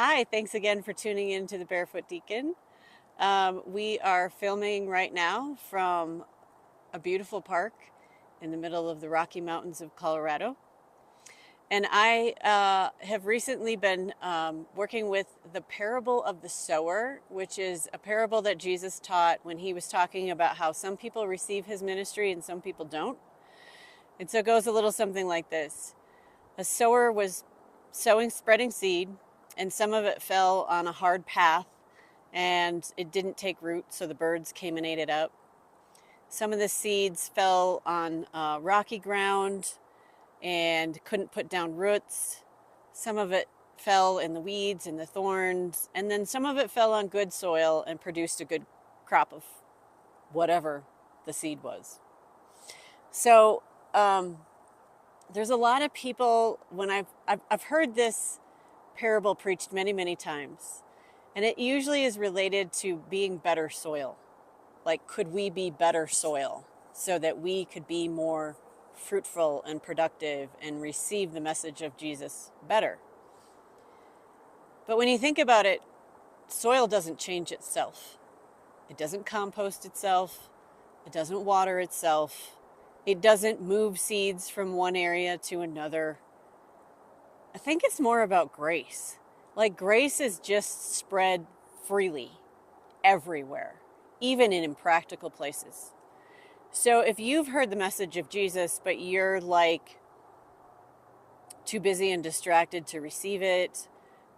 Hi, thanks again for tuning in to the Barefoot Deacon. We are filming right now from a beautiful park in the middle of the Rocky Mountains of Colorado. And I have recently been working with the parable of the sower, which is a parable that Jesus taught when he was talking about how some people receive his ministry and some people don't. And so it goes a little something like this. A sower was spreading seed, and some of it fell on a hard path and it didn't take root, so the birds came and ate it up. Some of the seeds fell on rocky ground and couldn't put down roots. Some of it fell in the weeds and the thorns, and then some of it fell on good soil and produced a good crop of whatever the seed was. So there's a lot of people, when I've heard this parable preached many times, and it usually is related to being better soil. Like, could we be better soil so that we could be more fruitful and productive and receive the message of Jesus better? But when you think about it, soil doesn't change itself. It doesn't compost itself. It doesn't water itself. It doesn't move seeds from one area to another. I think it's more about grace. Like, grace is just spread freely everywhere, even in impractical places. So if you've heard the message of Jesus, but you're like too busy and distracted to receive it,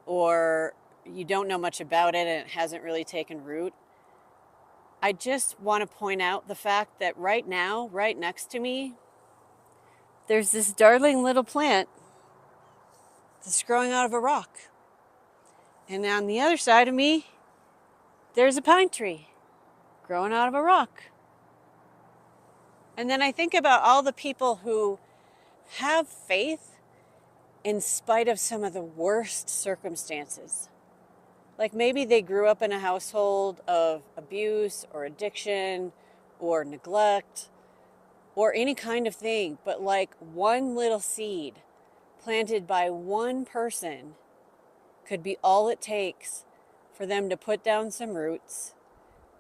or you don't know much about it and it hasn't really taken root, I just want to point out the fact that right now, right next to me, there's this darling little plant that's growing out of a rock. And on the other side of me, there's a pine tree growing out of a rock. And then I think about all the people who have faith in spite of some of the worst circumstances. Like, maybe they grew up in a household of abuse or addiction or neglect or any kind of thing, but like one little seed planted by one person could be all it takes for them to put down some roots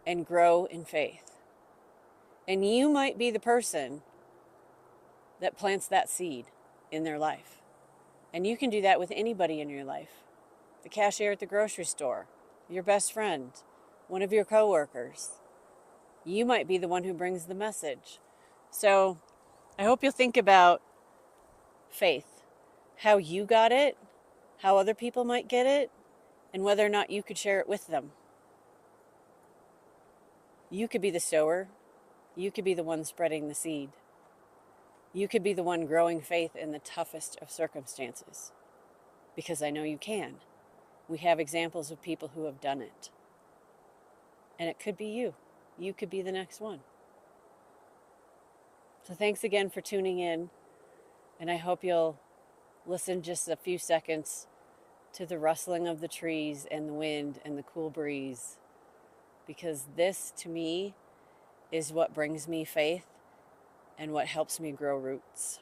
and grow in faith. And you might be the person that plants that seed in their life. And you can do that with anybody in your life. The cashier at the grocery store, your best friend, one of your coworkers. You might be the one who brings the message. So I hope you'll think about faith, how you got it, how other people might get it, and whether or not you could share it with them. You could be the sower. You could be the one spreading the seed. You could be the one growing faith in the toughest of circumstances, because I know you can. We have examples of people who have done it. And it could be you. You could be the next one. So thanks again for tuning in, and I hope you'll listen just a few seconds to the rustling of the trees and the wind and the cool breeze, because this, to me, is what brings me faith and what helps me grow roots.